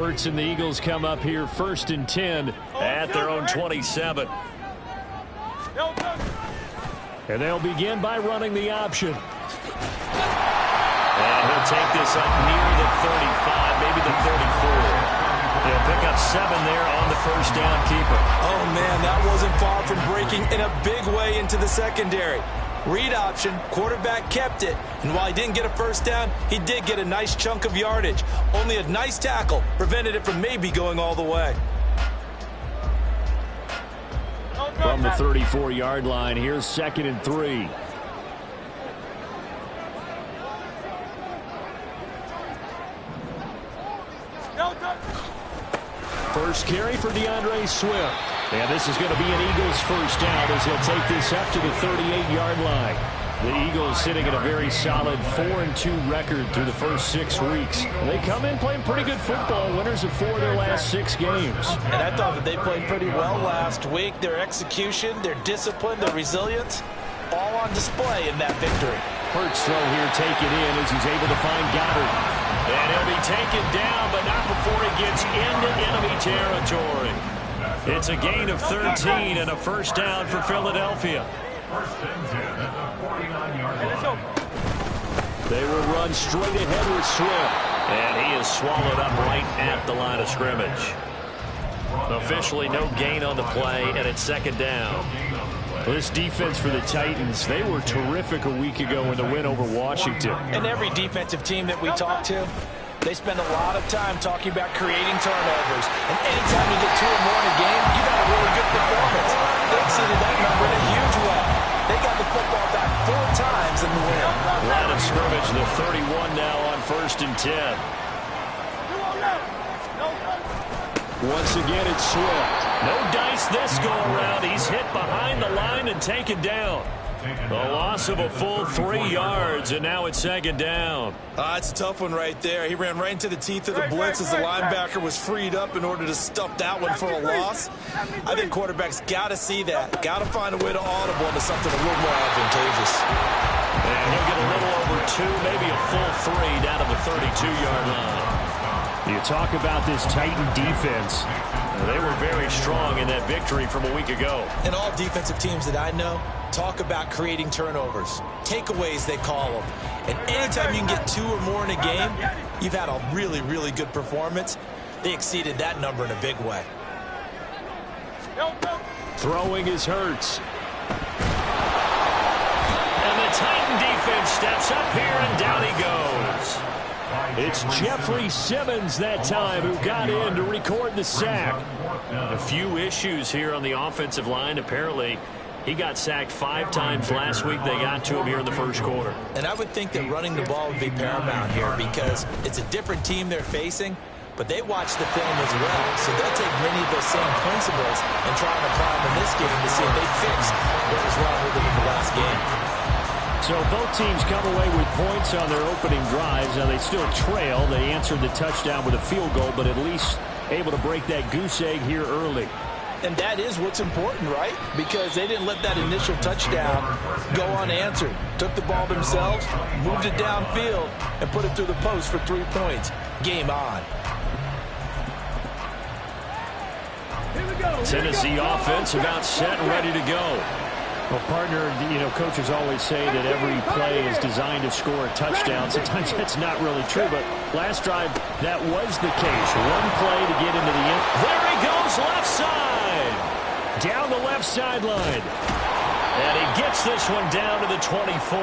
And the Eagles come up here 1st and 10 at their own 27. And they'll begin by running the option. And he'll take this up near the 35, maybe the 34. He'll pick up 7 there on the first down keeper. Oh, man, that wasn't far from breaking in a big way into the secondary. Read option, quarterback kept it, and while he didn't get a first down, he did get a nice chunk of yardage. Only a nice tackle prevented it from maybe going all the way. From the 34-yard line, here's 2nd and 3. First carry for DeAndre Swift. And this is going to be an Eagles first down as they'll take this up to the 38-yard line. The Eagles sitting at a very solid 4-2 record through the first 6 weeks. They come in playing pretty good football, winners of 4 of their last 6 games. And I thought that they played pretty well last week. Their execution, their discipline, their resilience, all on display in that victory. Hurts throw here taken in as he's able to find Goddard. And he'll be taken down, but not before he gets into enemy territory. It's a gain of 13 and a first down for Philadelphia. They will run straight ahead with Swift. And he is swallowed up right at the line of scrimmage. Officially no gain on the play, and it's 2nd down. This defense for the Titans, they were terrific a week ago in the win over Washington. And every defensive team that we talk to, they spend a lot of time talking about creating turnovers. And anytime you get 2 or more in a game, you've had a really good performance. They exceeded that number in a huge way. They got the football back 4 times in the win. Line of scrimmage, the 31 now on 1st and 10. Once again, it's Swift. No dice this go-around. He's hit behind the line and taken down. A loss of a full 3 yards, and now it's 2nd down. It's a tough one right there. He ran right into the teeth of the blitz as the linebacker was freed up in order to stuff that one for a loss. I think quarterbacks got to see that. Got to find a way to audible into something a little more advantageous. And he'll get a little over 2, maybe a full 3 down to the 32-yard line. You talk about this Titan defense. They were very strong in that victory from a week ago. And all defensive teams that I know talk about creating turnovers. Takeaways, they call them. And anytime you can get 2 or more in a game, you've had a really, really good performance. They exceeded that number in a big way. Throwing is Hurts. And the Titan defense steps up here, and down he goes. It's Jeffrey Simmons that time who got in to record the sack. A few issues here on the offensive line. Apparently, he got sacked 5 times last week. They got to him here in the first quarter. And I would think that running the ball would be paramount here because it's a different team they're facing, but they watch the film as well. So they'll take many of those same principles and try and apply them in this game to see if they fix what was wrong with them in the last game. So both teams come away with points on their opening drives. Now they still trail. They answered the touchdown with a field goal, but at least able to break that goose egg here early. And that is what's important, right? Because they didn't let that initial touchdown go unanswered. Took the ball themselves, moved it downfield, and put it through the post for 3 points. Game on. Tennessee offense about set and ready to go. Well, partner, coaches always say that every play is designed to score a touchdown. Sometimes that's not really true, but last drive, that was the case. One play to get into the end. There he goes, left side. Down the left sideline. And he gets this one down to the 24.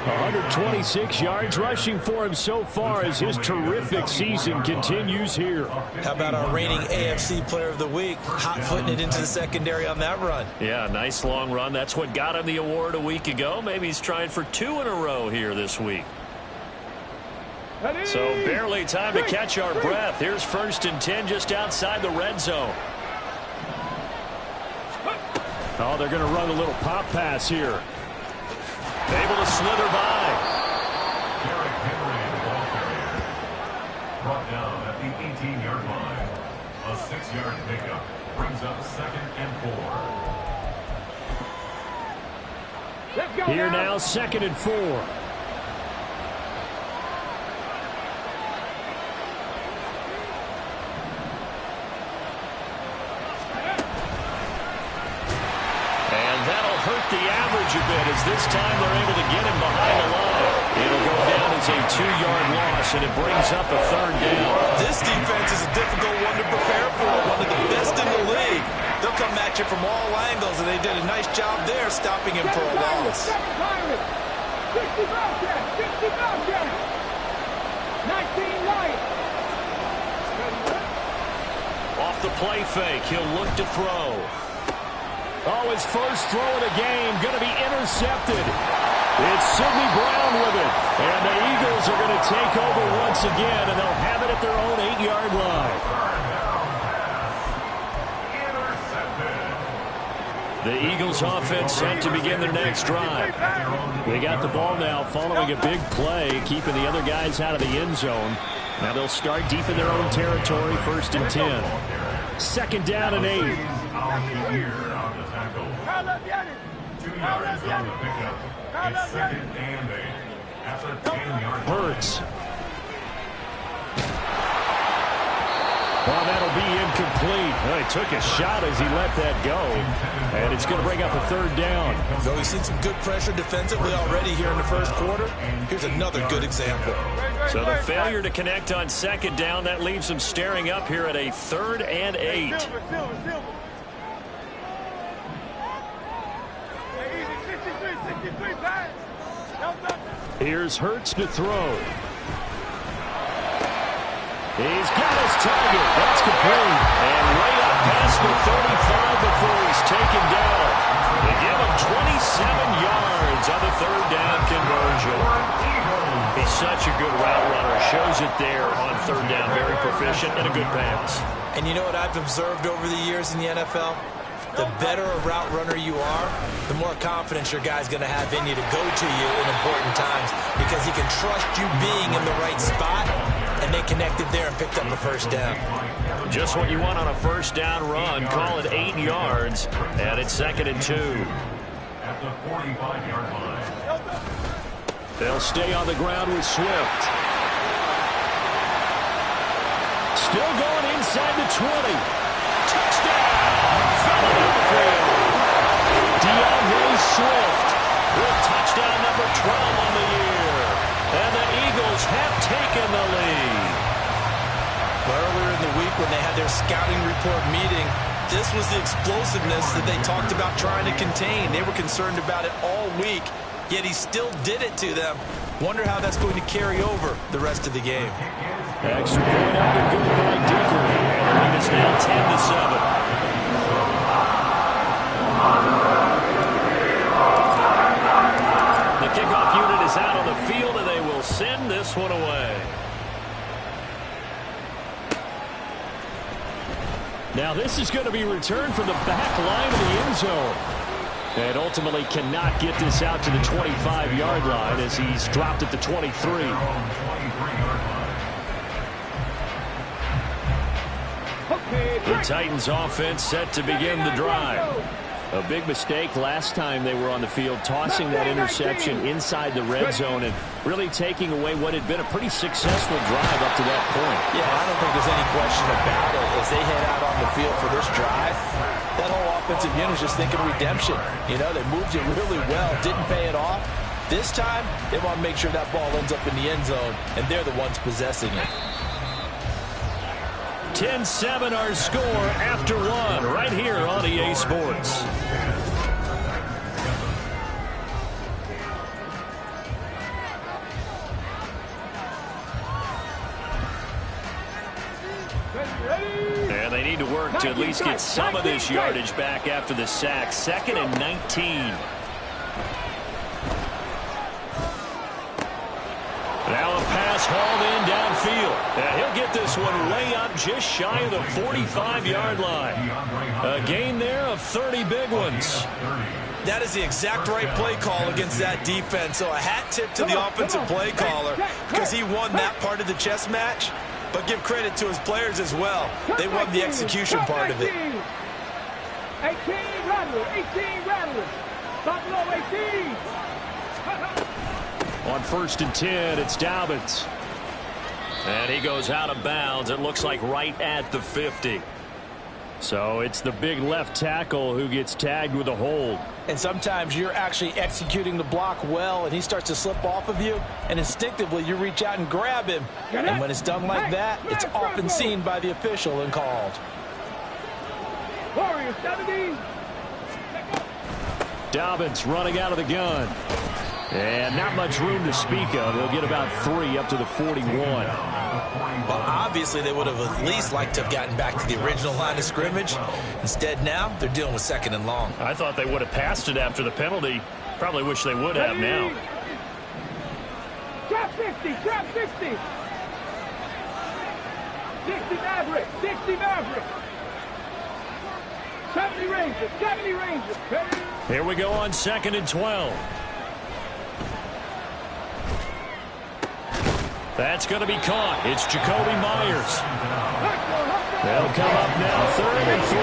126 yards rushing for him so far as his terrific season continues here. How about our reigning AFC Player of the Week, hot-footing it into the secondary on that run? Yeah, nice long run. That's what got him the award a week ago. Maybe he's trying for 2 in a row here this week. So barely time to catch our breath. Here's 1st and 10 just outside the red zone. Oh, they're going to run a little pop pass here. Able to slither by. Brought down at the 18-yard line. A 6-yard pickup brings up 2nd and 4. Here now, 2nd and 4. hurt the average a bit, as this time they're able to get him behind the line. It'll go down as a 2-yard loss, and it brings up a 3rd down. This defense is a difficult one to prepare for, one of the best in the league. They'll come at you from all angles, and they did a nice job there stopping him for a loss. 60 Bobcat. 19 Lions. Off the play fake, he'll look to throw. Oh, his first throw of the game going to be intercepted. It's Sidney Brown with it. And the Eagles are going to take over once again, and they'll have it at their own 8-yard line. The Eagles offense set to begin their next drive. They got the ball now following a big play, keeping the other guys out of the end zone. Now they'll start deep in their own territory, 1st and 10. 2nd down and 8. 2 yards on the pickup. It's 2nd and 8. At the 10-yard line. Hurts. Well, that'll be incomplete. Well, he took a shot as he let that go. And it's going to bring up a 3rd down. Though we've seen some good pressure defensively already here in the 1st quarter, here's another good example. So the failure to connect on 2nd down, that leaves them staring up here at a 3rd and 8. Here's Hurts to throw. He's got his target. That's complete. And right up past the 35 before he's taken down. They give him 27 yards on the 3rd down conversion. He's such a good route runner. Shows it there on 3rd down. Very proficient and a good pass. And you know what I've observed over the years in the NFL? The better a route runner you are, the more confidence your guy's going to have in you to go to you in important times, because he can trust you being in the right spot, and they connected there and picked up a 1st down. Just what you want on a 1st down run. Call it 8 yards, and it's 2nd and 2. At the 45-yard line. They'll stay on the ground with Swift. Still going inside the 20. Touchdown! Philadelphia! DeAndre Swift with touchdown number 12 on the year. And the Eagles have taken the lead. Earlier in the week when they had their scouting report meeting, this was the explosiveness that they talked about trying to contain. They were concerned about it all week, yet he still did it to them. Wonder how that's going to carry over the rest of the game. Extra point up and good by Deacon. And the lead is now 10-7. The kickoff unit is out on the field, and they will send this one away. Now this is going to be returned from the back line of the end zone. And ultimately cannot get this out to the 25-yard line as he's dropped at the 23. The Titans offense set to begin the drive. A big mistake last time they were on the field, tossing that interception inside the red zone and really taking away what had been a pretty successful drive up to that point. Yeah, I don't think there's any question about it. As they head out on the field for this drive, that whole offensive unit is just thinking redemption. You know, they moved it really well, didn't pay it off. This time, they want to make sure that ball ends up in the end zone, and they're the ones possessing it. 10-7 our score after one right here on EA Sports. And they need to work to at least get some of this yardage back after the sack. 2nd and 19. Now a pass hauled in downfield. And he'll get this one way up just shy of the 45-yard line. A gain there of 30 big ones. That is the exact right play call against that defense. So a hat tip to the offensive play caller because he won that part of the chess match. But give credit to his players as well. They won the execution part of it. 18 Rattler, 18 Rattler. Buffalo 18. On 1st and 10, it's Dobbins. And he goes out of bounds. It looks like right at the 50. So it's the big left tackle who gets tagged with a hold. And sometimes you're actually executing the block well, and he starts to slip off of you, and instinctively you reach out and grab him. And when it's done like that, it's often seen by the official and called. Warrior 70. Dobbins running out of the gun. And not much room to speak of. He'll get about 3 up to the 41. Well, obviously they would have at least liked to have gotten back to the original line of scrimmage. Instead now, they're dealing with 2nd and long. I thought they would have passed it after the penalty. Probably wish they would have now. Trap 50, trap 60. 60 Maverick, 60 Maverick. 70 Rangers, 70 Rangers. Here we go on 2nd and 12. That's going to be caught. It's Jacoby Myers. They'll come up now 3rd and 3.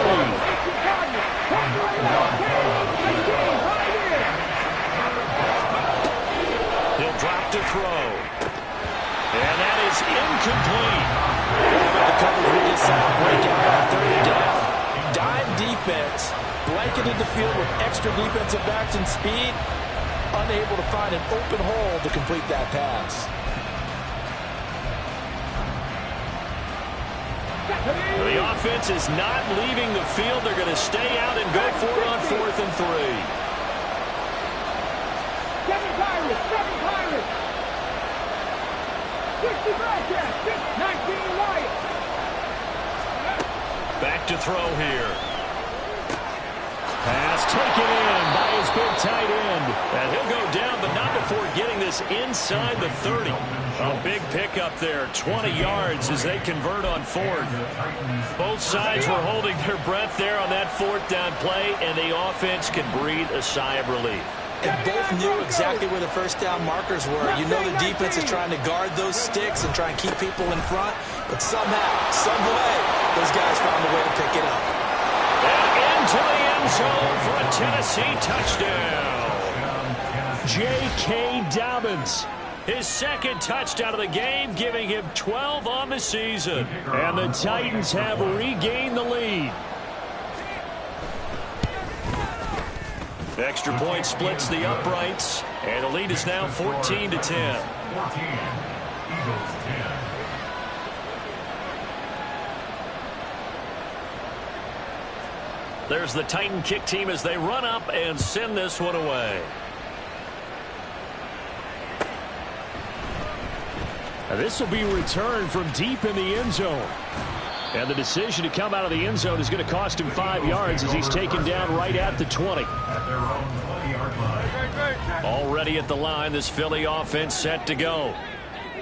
He'll drop to throw. And that is incomplete. The coverage really saw a breakout on 3rd down. Dime defense, blanketed the field with extra defensive backs and speed, unable to find an open hole to complete that pass. The offense is not leaving the field. They're going to stay out and go for it on 4th and 3. 7 Pirates, 7 Pirates. 60 Bearcats, 19 Lions. Back to throw here. Pass taken in by his big tight end. And he'll go down, but not before getting this inside the 30. A big pickup there, 20 yards as they convert on 4th. Both sides were holding their breath there on that 4th down play, and the offense can breathe a sigh of relief. And both knew exactly where the 1st down markers were. You know the defense is trying to guard those sticks and try and keep people in front, but somehow, some way, those guys found a way to pick it up. And into the end zone for a Tennessee touchdown. J.K. Dobbins. His 2nd touchdown of the game, giving him 12 on the season. And the Titans have regained the lead. The extra point splits the uprights, and the lead is now 14-10. 14, Eagles 10. There's the Titan kick team as they run up and send this one away. This will be returned from deep in the end zone. And the decision to come out of the end zone is going to cost him 5 yards as he's taken down right at the 20. At their own 20-yard line. Already at the line, this Philly offense set to go.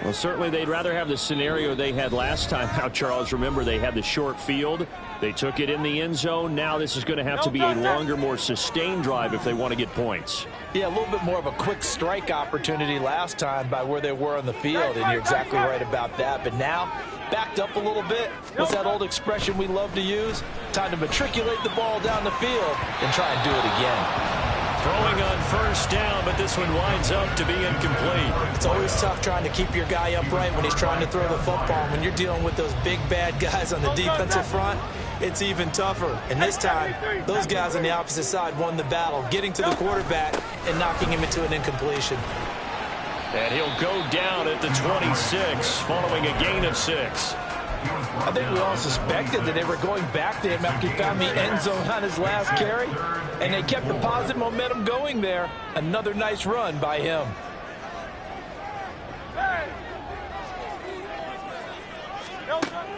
Well, certainly they'd rather have the scenario they had last time. Now, Charles, remember, they had the short field. They took it in the end zone. Now this is going to have to be a longer, more sustained drive if they want to get points. Yeah, a little bit more of a quick strike opportunity last time by where they were on the field, and you're exactly right about that. But now, backed up a little bit. What's that old expression we love to use? Time to matriculate the ball down the field and try and do it again. Throwing on 1st down, but this one winds up to be incomplete. It's always tough trying to keep your guy upright when he's trying to throw the football. When you're dealing with those big, bad guys on the defensive front, it's even tougher. And this time, those guys on the opposite side won the battle, getting to the quarterback and knocking him into an incompletion. And he'll go down at the 26, following a gain of 6. I think we all suspected that they were going back to him after he found the end zone on his last carry, and they kept the positive momentum going there. Another nice run by him.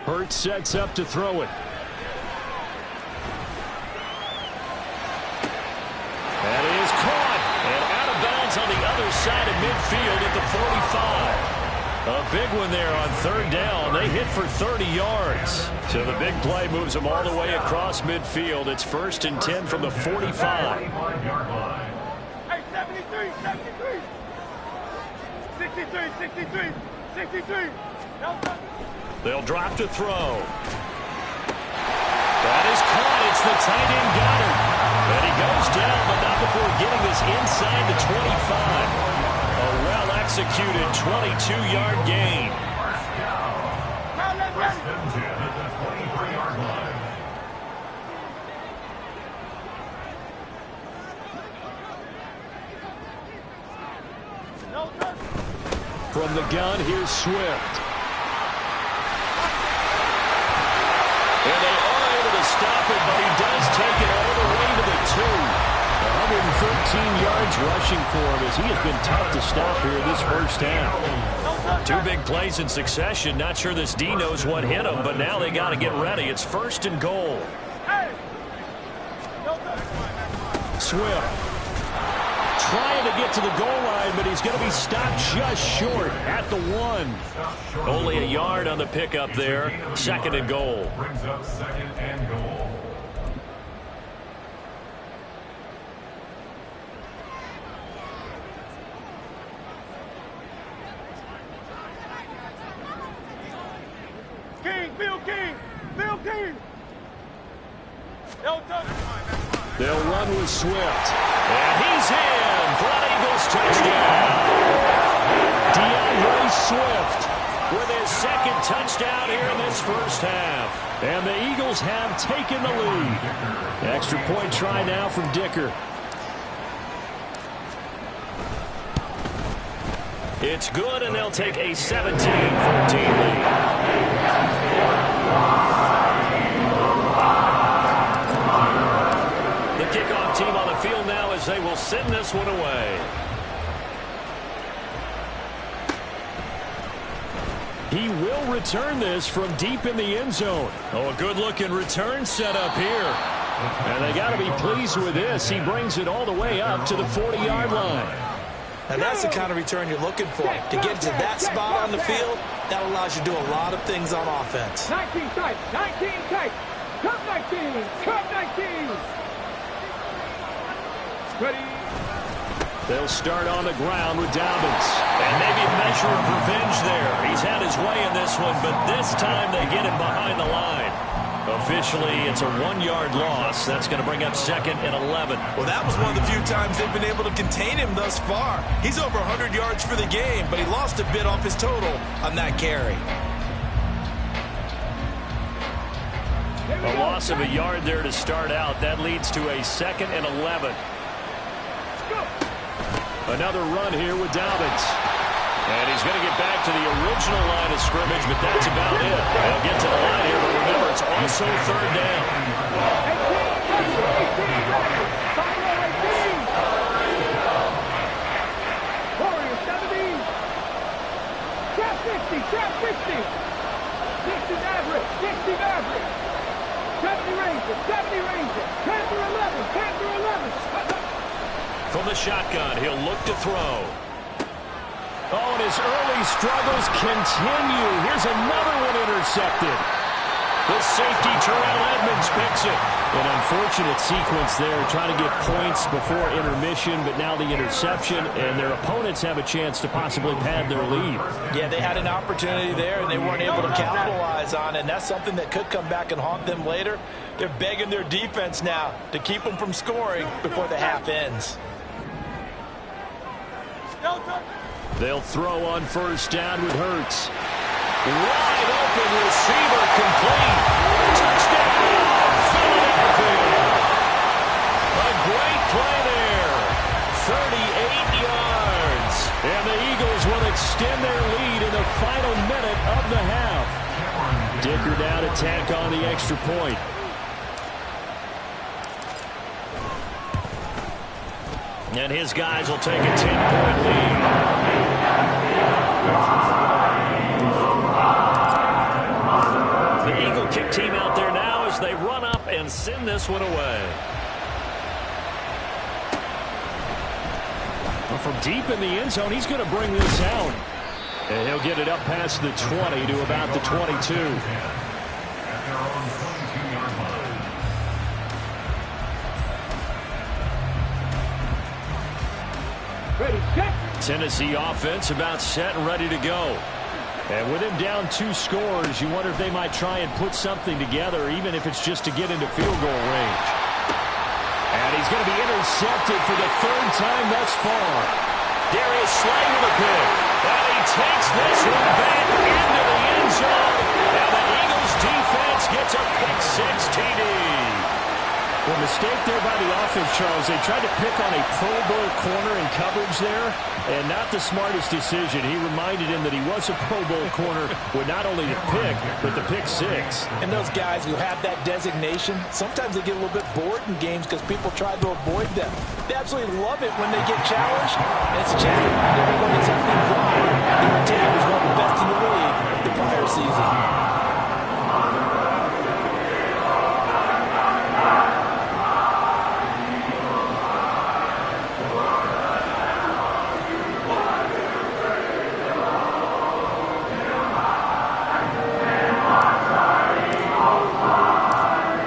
Hurts sets up to throw it. That is caught and out of bounds on the other side of midfield at the 45. A big one there on 3rd down. They hit for 30 yards. So the big play moves them all the way across midfield. It's 1st and 10 from the 45. Hey, 73, 73. 63, 63, 63. They'll drop to throw. That is caught. It's the tight end Goddard. And he goes down, but not before getting this inside the 25. A well-executed 22-yard gain. From the gun, here's Swift. And they are able to stop it, but he does take it all the way to the 2. 113 yards rushing for him as he has been tough to stop here this first half. 2 big plays in succession. Not sure this D knows what hit him, but now they got to get ready. It's 1st and goal. Swift trying to get to the goal line, but he's going to be stopped just short at the 1. Only a yard on the pickup there. 2nd and goal. Brings up 2nd and goal. They'll run with Swift. And he's in for an Eagles touchdown. DeAndre Swift With his 2nd touchdown here in this first half. And the Eagles have taken the lead. Extra point try now from Dicker. It's good, and they'll take a 17-14 lead. The kickoff team on the field now as they will send this one away. He will return this from deep in the end zone. Oh, a good-looking return set up here. And they got to be pleased with this. He brings it all the way up to the 40-yard line. And that's the kind of return you're looking for. To get to that spot on the field, that allows you to do a lot of things on offense. 19 tight, 19 tight. Cut 19, cut 19. Ready. They'll start on the ground with Dobbins. And maybe a measure of revenge there. He's had his way in this one, but this time they get him behind the line. Officially, it's a 1-yard loss. That's going to bring up 2nd and 11. Well, that was one of the few times they've been able to contain him thus far. He's over 100 yards for the game, but he lost a bit off his total on that carry. A loss of a yard there to start out. That leads to a 2nd and 11. Another run here with Dobbins. And he's going to get back to the original line of scrimmage, but that's about it. They'll get to the line here, but remember, it's also 3rd down. 70 range it. 10 through 11, 10 through 11. From the shotgun, he'll look to throw. Oh, and his early struggles continue. Here's another one intercepted. The safety, Terrell Edmonds, picks it. An unfortunate sequence there, trying to get points before intermission, but now the interception, and their opponents have a chance to possibly pad their lead. Yeah, they had an opportunity there, and they weren't able to capitalize on it, and that's something that could come back and haunt them later. They're begging their defense now to keep them from scoring before the half ends. They'll throw on 1st down with Hurts. Wide open receiver, complete. Touchdown, Philadelphia. A great play there. 38 yards. And the Eagles will extend their lead in the final minute of the half. Dicker down to tack on the extra point. And his guys will take a 10-point lead. The Eagle kick team out there now as they run up and send this one away. Well, from deep in the end zone, he's going to bring this out. And he'll get it up past the 20 to about the 22. Ready, set. Tennessee offense about set and ready to go. And with him down 2 scores, you wonder if they might try and put something together, even if it's just to get into field goal range. And he's going to be intercepted for the 3rd time thus far. Darius Slay with a pick. And he takes this one back into the end zone. And the Eagles defense gets a pick 6 TD. When the mistake there by the offense, Charles. They tried to pick on a Pro Bowl corner in coverage there, and not the smartest decision. He reminded him that he was a Pro Bowl corner with not only the pick, but the pick six. And those guys who have that designation, sometimes they get a little bit bored in games because people try to avoid them. They absolutely love it when they get challenged. And it's a chance to remind everyone that something's wrong. Their team was one of the best in the league the prior season.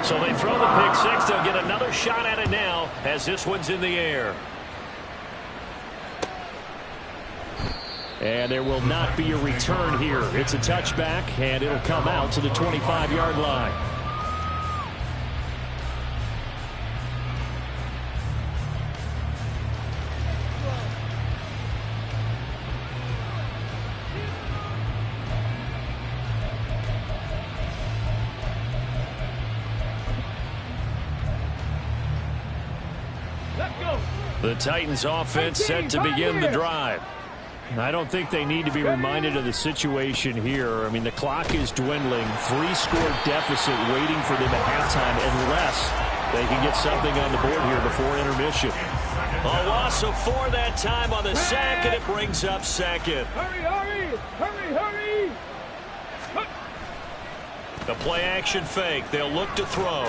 So they throw the pick six. They'll get another shot at it now as this one's in the air. And there will not be a return here. It's a touchback, and it'll come out to the 25-yard line. Let's go. The Titans offense set to begin the drive. I don't think they need to be reminded of the situation here. I mean, the clock is dwindling. 3-score deficit waiting for them at halftime unless they can get something on the board here before intermission. A loss of 4 that time on the sack, and it brings up second. Hurry, hurry, hurry, hurry. The play action fake. They'll look to throw.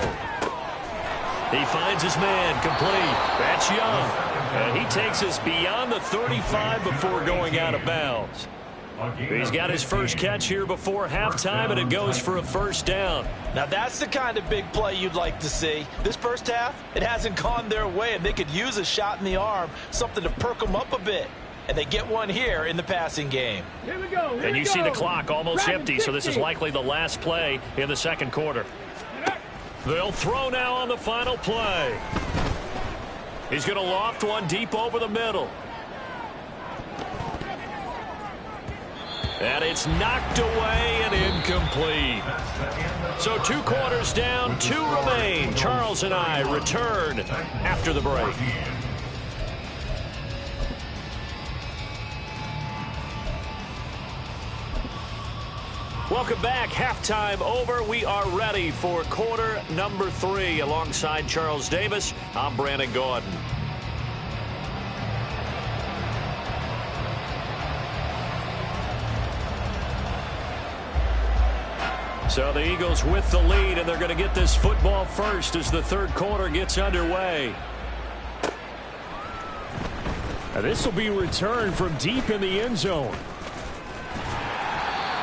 He finds his man, complete. That's Young. And he takes us beyond the 35 before going out of bounds. He's got his first catch here before halftime, and it goes for a first down. Now that's the kind of big play you'd like to see. This first half, it hasn't gone their way, and they could use a shot in the arm, something to perk them up a bit. And they get one here in the passing game. Here we go. And you see the clock almost empty, so this is likely the last play in the second quarter. They'll throw now on the final play. He's going to loft one deep over the middle. And it's knocked away and incomplete. So 2 quarters down, 2 remain. Charles and I return after the break. Welcome back. Halftime over. We are ready for quarter number 3. Alongside Charles Davis, I'm Brandon Gordon. So the Eagles with the lead, and they're going to get this football first as the third quarter gets underway. Now this will be returned from deep in the end zone.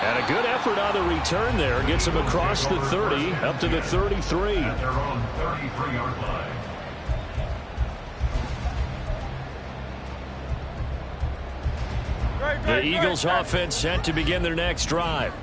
And a good effort on the return there. Gets him across the 30, up to the 33. At their own 33-yard line. The Eagles offense set to begin their next drive.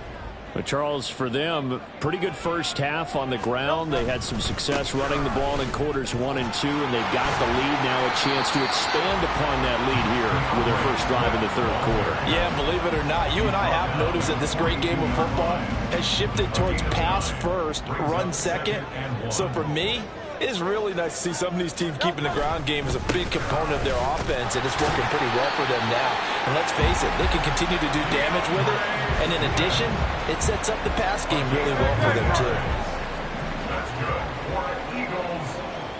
But Charles, for them, pretty good first half on the ground. They had some success running the ball in quarters 1 and 2, and they've got the lead now, a chance to expand upon that lead here with their first drive in the third quarter. Yeah, believe it or not, you and I have noticed that this great game of football has shifted towards pass first, run second. So for me, it is really nice to see some of these teams keeping the ground game as a big component of their offense, and it's working pretty well for them now. And let's face it, they can continue to do damage with it, and in addition, it sets up the pass game really well for them too. That's good for Eagles.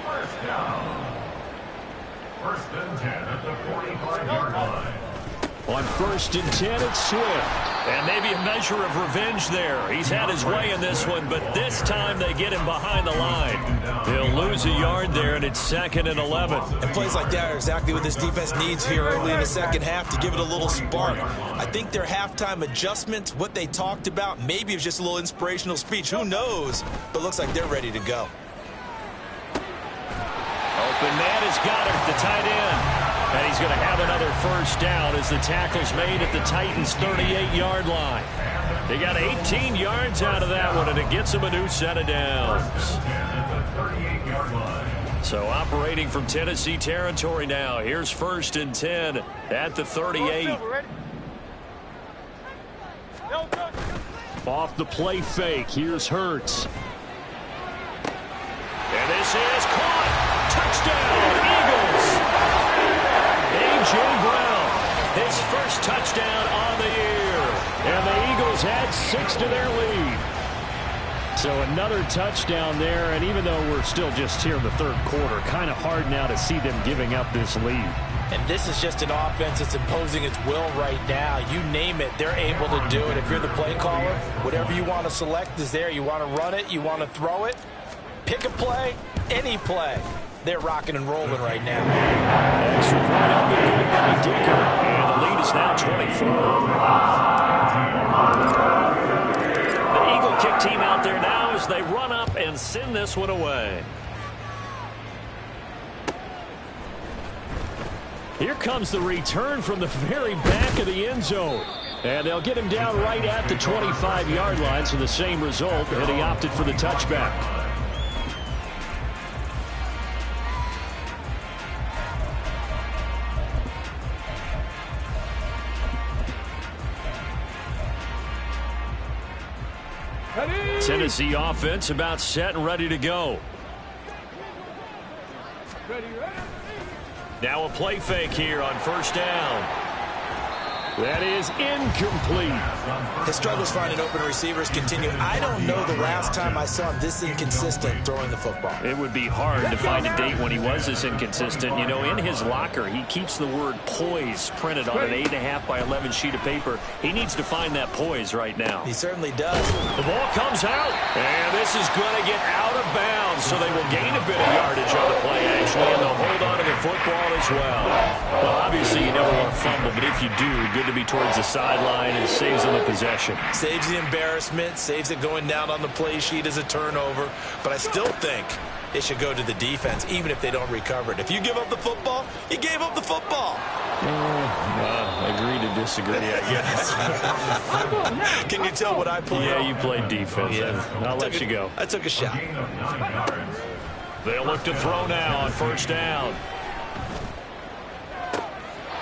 First down. First and 10 at the 45-yard line. On first and 10, it's Swift. And maybe a measure of revenge there. He's had his way in this one, but this time they get him behind the line. They'll lose a yard there, and it's 2nd and 11. And plays like that are exactly what this defense needs here early in the second half to give it a little spark. I think their halftime adjustments, what they talked about, maybe it was just a little inspirational speech. Who knows? But looks like they're ready to go. Open man is Goddard, the tight end. And he's going to have another first down as the tackle's made at the Titans' 38-yard line. They got 18 yards out of that one, and it gets them a new set of downs. So operating from Tennessee territory now. Here's first and 10 at the 38. Off the play fake. Here's Hurts. And this is caught. first touchdown on the year. And the Eagles add 6 to their lead. So another touchdown there, and even though we're still just here in the third quarter, kind of hard now to see them giving up this lead. And this is just an offense that's imposing its will right now. You name it, they're able to do it. If you're the play caller, whatever you want to select is there. You want to run it, you want to throw it, pick a play, any play. They're rocking and rolling right now. Extra point up and good by Dicker. And the lead is now 24. The Eagle kick team out there now as they run up and send this one away. Here comes the return from the very back of the end zone. And they'll get him down right at the 25-yard line, so the same result, and he opted for the touchback. Tennessee offense about set and ready to go. Now a play fake here on first down. That is incomplete. His struggles finding open receivers continue. I don't know the last time I saw him this inconsistent throwing the football. It would be hard to find a date when he was this inconsistent. You know, in his locker, he keeps the word poise printed on an 8.5 by 11 sheet of paper. He needs to find that poise right now. He certainly does. The ball comes out, and this is going to get out of bounds, so they will gain a bit of yardage on the play, actually, and they'll hold on to the football as well. Well, obviously, you never want to fumble, but if you do, good to be towards the sideline and saves them the possession. Saves the embarrassment, saves it going down on the play sheet as a turnover. But I still think it should go to the defense, even if they don't recover it. If you give up the football, you gave up the football. Agree to disagree, I guess. Can you tell what I played? Yeah, you played defense. Yeah. I'll let you go. I took a shot. They'll look to throw now on first down.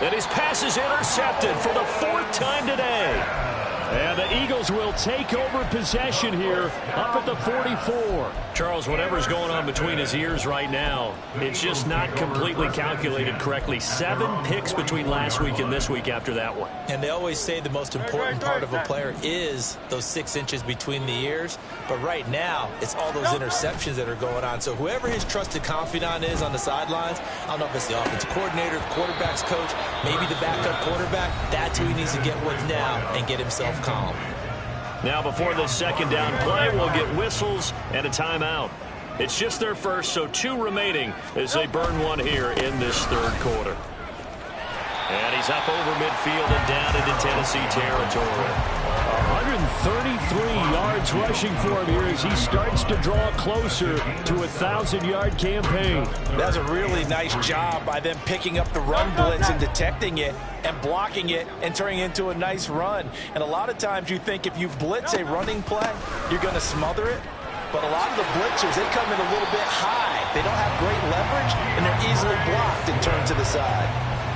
And his pass is intercepted for the 4th time today. And the Eagles will take over possession here up at the 44. Charles, whatever's going on between his ears right now, it's just not completely calculated correctly. 7 picks between last week and this week after that one. And they always say the most important part of a player is those 6 inches between the ears. But right now, it's all those interceptions that are going on. So whoever his trusted confidant is on the sidelines, I don't know if it's the offensive coordinator, the quarterback's coach, maybe the backup quarterback, that's who he needs to get with now and get himself calm. Now before the second down play, we'll get whistles and a timeout. It's just their first, so 2 remaining as they burn one here in this third quarter. And he's up over midfield and down into Tennessee territory. 133 yards rushing for him here as he starts to draw closer to a 1,000-yard campaign. That's a really nice job by them picking up the run blitz and detecting it and blocking it and turning it into a nice run. And a lot of times you think if you blitz a running play, you're going to smother it. But a lot of the blitzers, they come in a little bit high. They don't have great leverage, and they're easily blocked and turned to the side.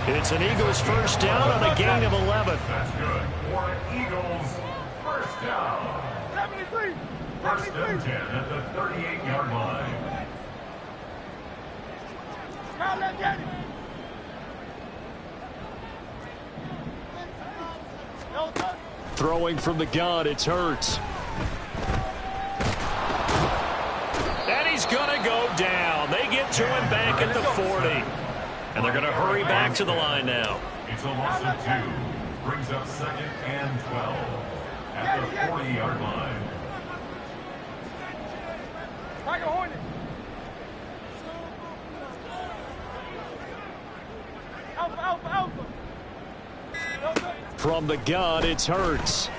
It's an Eagles first down on a gain of 11. That's good. For Eagles, first down. 73. First and 10 at the 38-yard line. Now let's get it. Throwing from the gun, it's Hurts. And he's going to go down. They get to him back at the 40. And they're going to hurry back to the line now. It's a loss of 2. Brings up 2nd and 12 at the 40-yard line. Tiger Hornet. Alpha, alpha, alpha. From the gun, it's Hurts.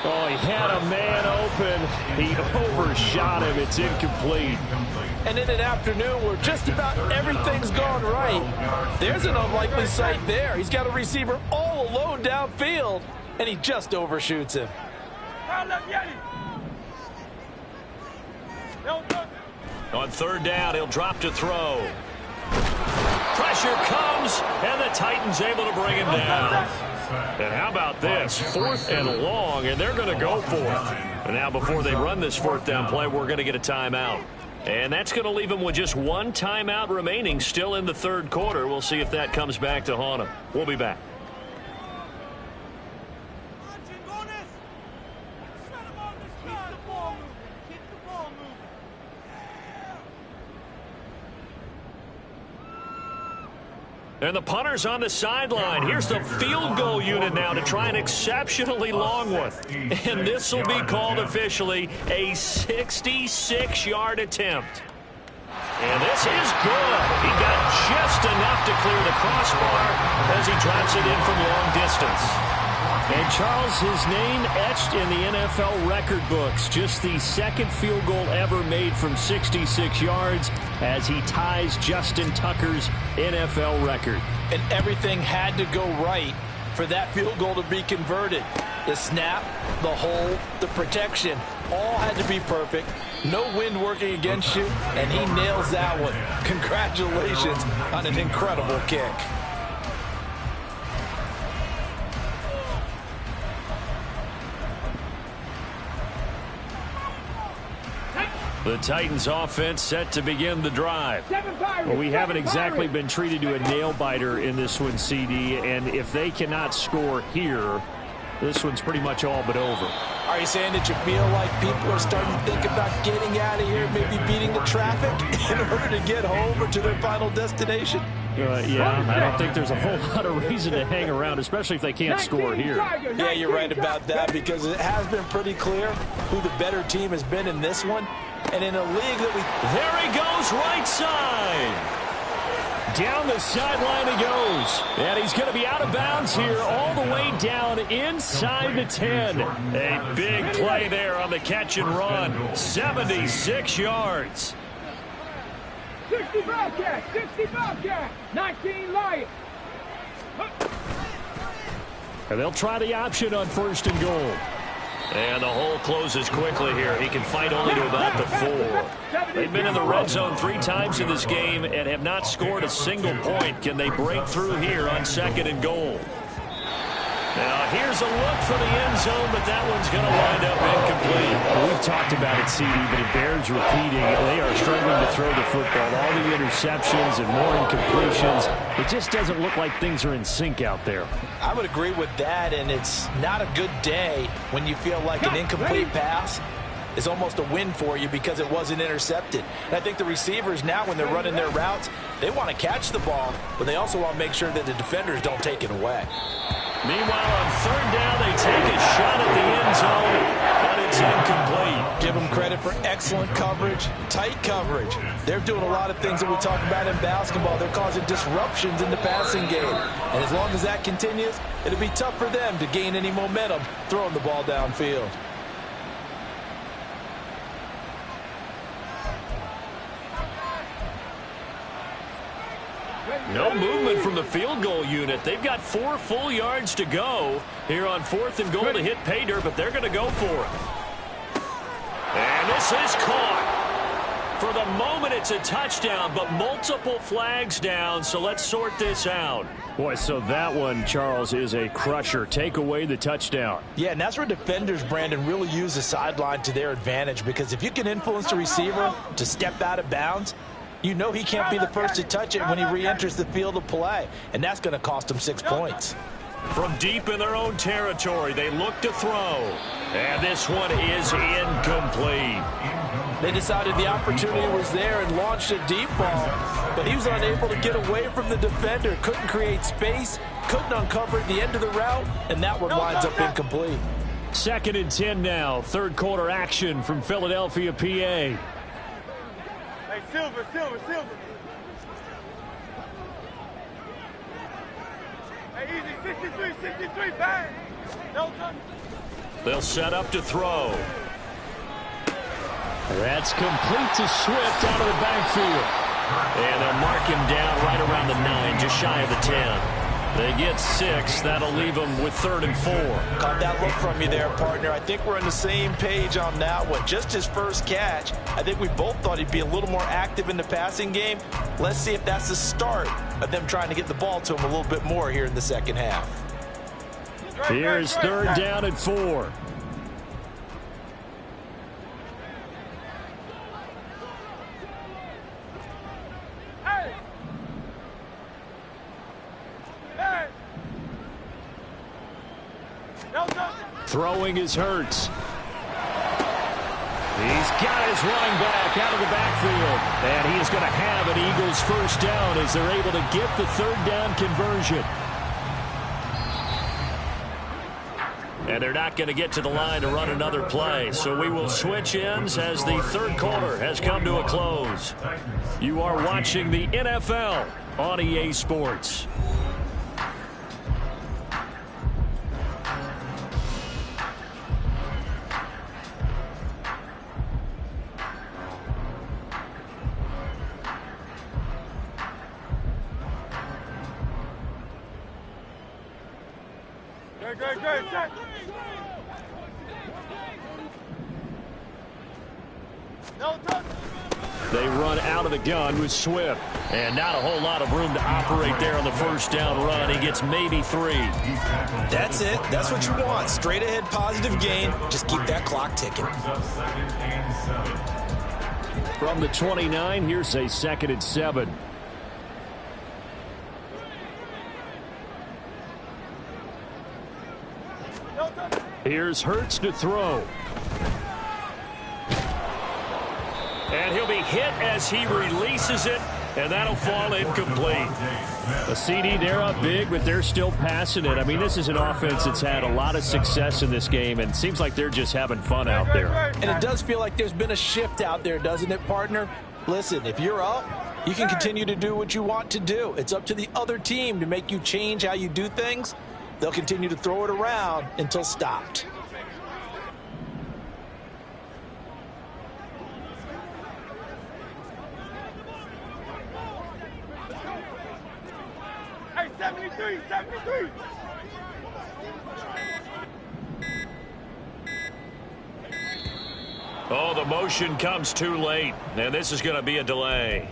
Oh, he had a man open. He overshot him. It's incomplete. And in an afternoon where just about everything's gone right, there's an unlikely sight there. He's got a receiver all alone downfield, and he just overshoots him. On third down, he'll drop to throw. Pressure comes, and the Titans able to bring him down. And how about this? 4th and long, and they're going to go for it. And now before they run this 4th down play, we're going to get a timeout. And that's going to leave him with just one timeout remaining still in the third quarter. We'll see if that comes back to haunt him. We'll be back. And the punter's on the sideline. Here's the field goal unit now to try an exceptionally long one. And this will be called officially a 66-yard attempt. And this is good. He got just enough to clear the crossbar as he drops it in from long distance. And Charles, his name etched in the NFL record books. Just the second field goal ever made from 66 yards as he ties Justin Tucker's NFL record. And everything had to go right for that field goal to be converted. The snap, the hold, the protection, all had to be perfect. No wind working against you, and he nails that one. Congratulations on an incredible kick. The Titans offense set to begin the drive. Well, we haven't exactly been treated to a nail-biter in this one, CD, and if they cannot score here, this one's pretty much all but over. Are you saying that you feel like people are starting to think about getting out of here, maybe beating the traffic in order to get home or to their final destination? Yeah, I don't think there's a whole lot of reason to hang around, especially if they can't score here. Yeah, you're right about that because it has been pretty clear who the better team has been in this one. And in a league that There he goes, right side. Down the sideline he goes. And he's going to be out of bounds here all the way down inside the 10. A big play there on the catch and run. 76 yards. 60 Bobcat, 60 Bobcat, 19 Lions. And they'll try the option on first and goal. And the hole closes quickly here. He can fight only to about the 4. They've been in the red zone 3 times in this game and have not scored a single point. Can they break through here on second and goal? Now, here's a look for the end zone, but that one's going to wind up incomplete. Well, we've talked about it, CD, but it bears repeating. They are struggling to throw the football. All the interceptions and more incompletions. It just doesn't look like things are in sync out there. I would agree with that, and it's not a good day when you feel like an incomplete pass is almost a win for you because it wasn't intercepted. And I think the receivers now, when they're running their routes, they want to catch the ball, but they also want to make sure that the defenders don't take it away. Meanwhile, on third down, they take a shot at the end zone, but it's incomplete. Give them credit for excellent coverage, tight coverage. They're doing a lot of things that we talk about in basketball. They're causing disruptions in the passing game. And as long as that continues, it'll be tough for them to gain any momentum throwing the ball downfield. No movement from the field goal unit. They've got 4 full yards to go here on fourth and goal to hit pay dirt, but they're going to go for it. And this is caught. For the moment, it's a touchdown, but multiple flags down, so let's sort this out. Boy, so that one, Charles, is a crusher. Take away the touchdown. Yeah, and that's where defenders, Brandon, really use the sideline to their advantage, because if you can influence the receiver to step out of bounds, you know he can't be the first to touch it when he re-enters the field of play, and that's going to cost him 6 points. From deep in their own territory, they look to throw. And this one is incomplete. They decided the opportunity was there and launched a deep ball, but he was unable to get away from the defender, couldn't create space, couldn't uncover the end of the route, and that one winds up incomplete. 2nd and 10 now. Third quarter action from Philadelphia, PA. Hey, Silver. Hey, easy, 63, bang. No touch. They'll set up to throw. That's complete to Swift out of the backfield. And they'll mark him down right around the 9, just shy of the 10. They get 6. That'll leave them with 3rd and 4. Caught that look from you there, partner. I think we're on the same page on that one. Just his first catch. I think we both thought he'd be a little more active in the passing game. Let's see if that's the start of them trying to get the ball to him a little bit more here in the second half. Here's 3rd down and 4. Throwing is Hurts. He's got his running back out of the backfield. And he is going to have an Eagles first down as they're able to get the third down conversion. And they're not going to get to the line to run another play. So we will switch ends as the third quarter has come to a close. You are watching the NFL on EA Sports. They run out of the gun with Swift. And not a whole lot of room to operate there on the first down run. He gets maybe 3. That's it. That's what you want. Straight ahead positive gain. Just keep that clock ticking. From the 29, here's a 2nd and 7. Here's Hurts to throw. And he'll be hit as he releases it, and that'll fall incomplete. A CD, they're up big, but they're still passing it. I mean, this is an offense that's had a lot of success in this game, and it seems like they're just having fun out there. And it does feel like there's been a shift out there, doesn't it, partner? Listen, if you're up, you can continue to do what you want to do. It's up to the other team to make you change how you do things. They'll continue to throw it around until stopped. Hey, 73, 73. Oh, the motion comes too late, and this is going to be a delay.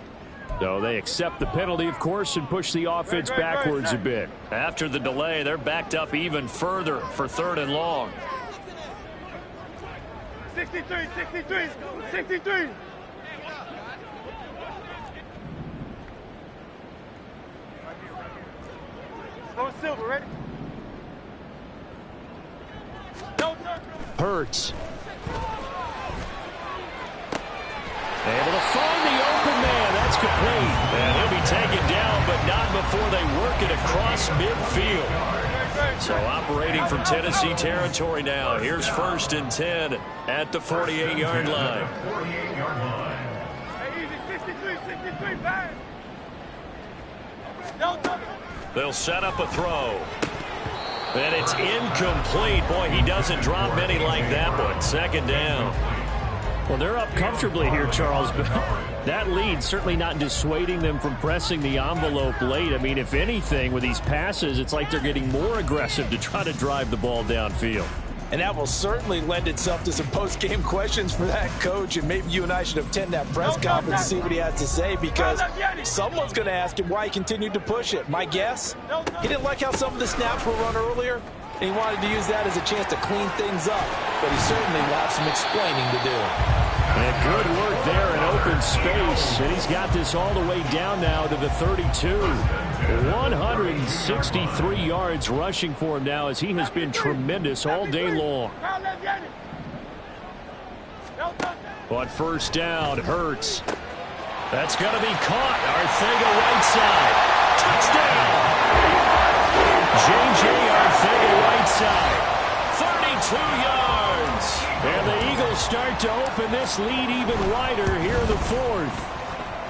So they accept the penalty, of course, and push the offense backwards a bit. After the delay, they're backed up even further for 3rd and long. 63, 63, 63. No silver, ready? No, Hurts. Able to find the open man. That's complete. And he'll be taken down, but not before they work it across midfield. So operating from Tennessee territory now. Here's 1st and 10 at the 48-yard line. Hey, easy, 63, 63, bang. No, They'll set up a throw. And it's incomplete. Boy, he doesn't drop many like that one. 2nd down. Well, they're up comfortably here, Charles, but that lead certainly not dissuading them from pressing the envelope late. I mean, if anything, with these passes, it's like they're getting more aggressive to try to drive the ball downfield. And that will certainly lend itself to some post-game questions for that coach. And maybe you and I should attend that press conference to see what he has to say, because someone's going to ask him why he continued to push it. My guess, he didn't like how some of the snaps were run earlier, and he wanted to use that as a chance to clean things up. But he certainly will have some explaining to do. And good work there in open space. And he's got this all the way down now to the 32. 163 yards rushing for him now, as he has been tremendous all day long. But 1st down, Hurts. That's going to be caught. Arcega right side. Touchdown. J.J. Arcega right side. 32 yards. And the Eagles start to open this lead even wider here in the 4th.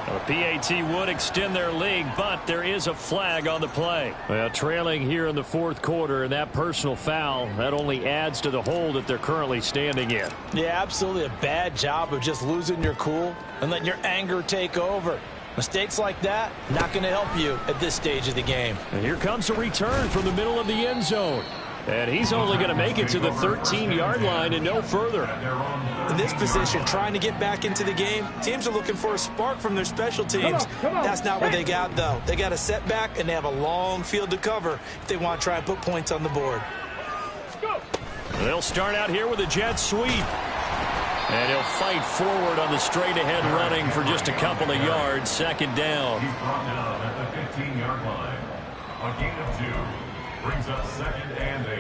The PAT would extend their lead, but there is a flag on the play. Well, trailing here in the 4th quarter, and that personal foul, that only adds to the hole that they're currently standing in. Yeah, absolutely a bad job of just losing your cool and letting your anger take over. Mistakes like that, not going to help you at this stage of the game. And here comes a return from the middle of the end zone. And he's only going to make it to the 13-yard line and no further. In this position, trying to get back into the game, teams are looking for a spark from their special teams. That's not what they got, though. They got a setback, and they have a long field to cover if they want to try and put points on the board. They'll start out here with a jet sweep. And he'll fight forward on the straight-ahead running for just a couple of yards. 2nd down. He's brought down at the 15-yard line. A gain of 2 brings up 2nd and 8.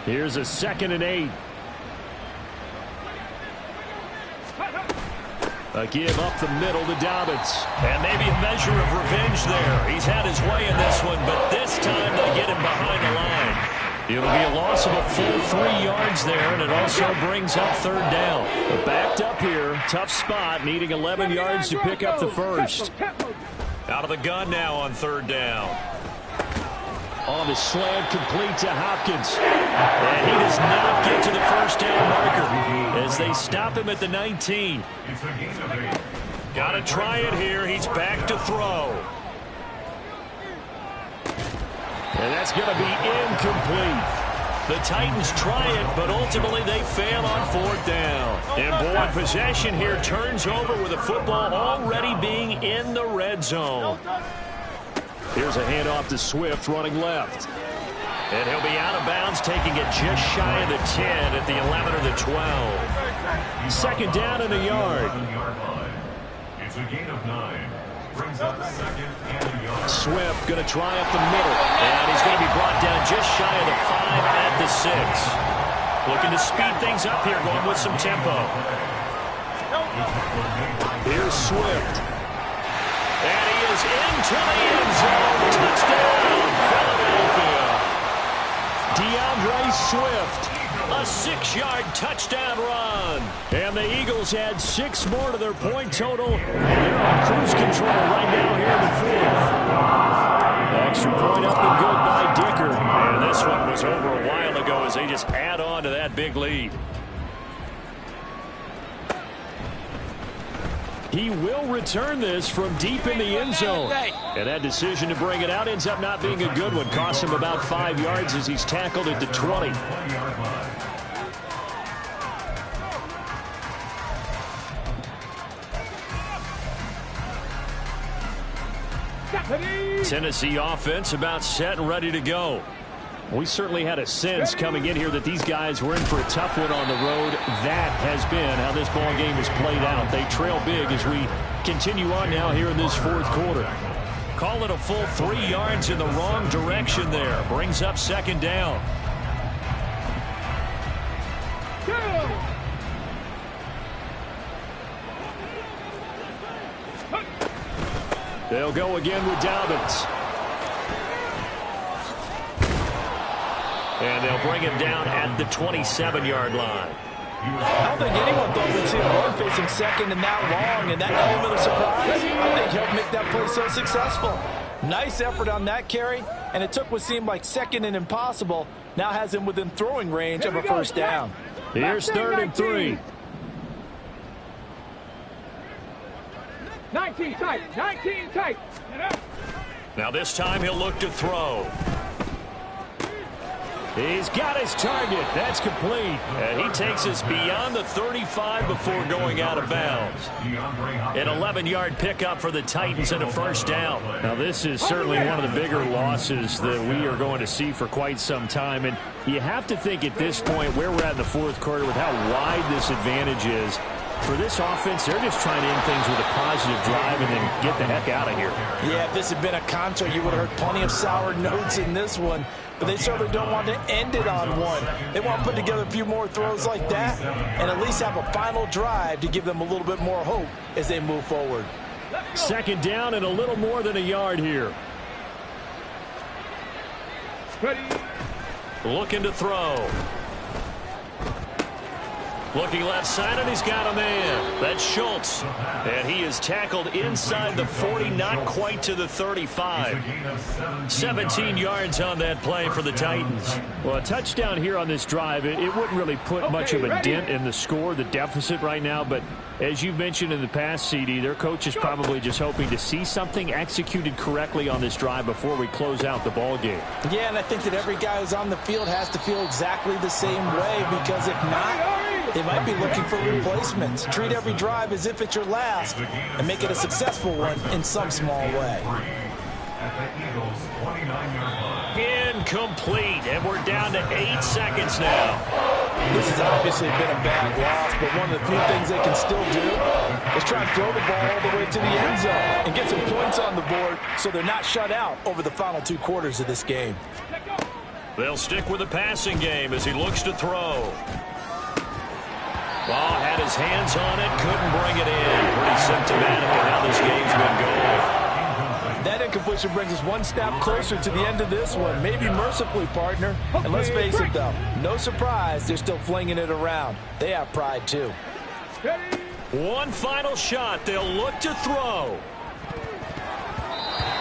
Here's a 2nd and 8. A give up the middle to Dobbins. And maybe a measure of revenge there. He's had his way in this one, but this time they get him behind the line. It'll be a loss of a full 3 yards there, and it also brings up 3rd down. Backed up here, tough spot, needing 11 yards to pick up the first. Out of the gun now on 3rd down. On the slant, complete to Hopkins. And he does not get to the 1st down marker as they stop him at the 19. Got to try it here. He's back to throw. And that's going to be incomplete. The Titans try it, but ultimately they fail on 4th down. And boy, possession here turns over with the football already being in the red zone. Here's a handoff to Swift running left. And he'll be out of bounds, taking it just shy of the 10 at the 11 or the 12. 2nd down and a yard. It's a gain of 9. Brings up 2nd and a yard. Swift going to try up the middle. And he's going to be brought down just shy of the 5 at the 6. Looking to speed things up here, going with some tempo. Here's Swift. And he is into the end zone. Touchdown, Philadelphia. DeAndre Swift. A 6-yard touchdown run. And the Eagles had 6 more to their point total. And they're on cruise control right now here in the 4th. Extra point up and good by Dicker. And this one was over a while ago as they just add on to that big lead. He will return this from deep in the end zone. And that decision to bring it out ends up not being a good one. Costs him about 5 yards as he's tackled at the 20. Tennessee offense about set and ready to go. We certainly had a sense coming in here that these guys were in for a tough one on the road. That has been how this ball game has played out. They trail big as we continue on now here in this 4th quarter. Call it a full 3 yards in the wrong direction there. Brings up 2nd down. They'll go again with Dobbins. And they'll bring him down at the 27-yard line. I don't think anyone thought we'd see a run facing 2nd and that long, and that element of surprise, I think, helped make that play so successful. Nice effort on that carry, and it took what seemed like 2nd and impossible, now has him within throwing range of a 1st down. Here's 3rd and 3. 19 tight, 19 tight. Now this time he'll look to throw. He's got his target. That's complete. And he takes us beyond the 35 before going out of bounds. An 11-yard pickup for the Titans and a 1st down. Now this is certainly one of the bigger losses that we are going to see for quite some time. And you have to think at this point where we're at in the 4th quarter with how wide this advantage is. For this offense, they're just trying to end things with a positive drive and then get the heck out of here. Yeah, if this had been a contra, you would have heard plenty of sour notes in this one. But they certainly don't want to end it on one. They want to put together a few more throws like that and at least have a final drive to give them a little bit more hope as they move forward. 2nd down and a little more than a yard here. Looking to throw. Looking left side, and he's got a man. That's Schultz. And he is tackled inside the 40, not quite to the 35. 17 yards on that play for the Titans. Well, a touchdown here on this drive, it wouldn't really put much of a dent in the score, the deficit right now. But as you've mentioned in the past, CD, their coach is probably just hoping to see something executed correctly on this drive before we close out the ball game. Yeah, and I think that every guy who's on the field has to feel exactly the same way, because if not, they might be looking for replacements. Treat every drive as if it's your last and make it a successful one in some small way. Incomplete, and we're down to 8 seconds now. This has obviously been a bad loss, but one of the few things they can still do is try and throw the ball all the way to the end zone and get some points on the board so they're not shut out over the final 2 quarters of this game. They'll stick with the passing game as he looks to throw. Ball had his hands on it, couldn't bring it in. Pretty symptomatic of how this game's been going. That incompletion brings us one step closer to the end of this one. Maybe mercifully, partner. And let's face it, though, no surprise, they're still flinging it around. They have pride, too. One final shot. They'll look to throw.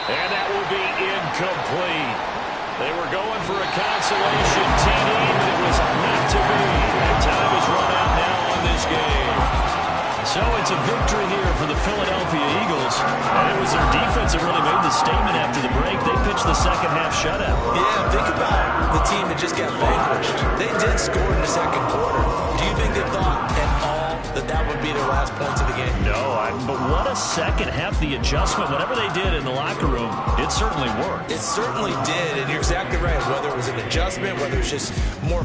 And that will be incomplete. They were going for a consolation TD, but it was not to be. And time is run out now on this game. So it's a victory here for the Philadelphia Eagles. And it was their defense that really made the statement after the break. They pitched the second half shutout. Yeah, think about the team that just got vanquished. They did score in the second quarter. Do you think they thought at all that that would be their last points of the game? No, but what a second half. The adjustment, whatever they did in the locker room, it certainly worked. It certainly did, and you're exactly right. Whether it was an adjustment, whether it was just more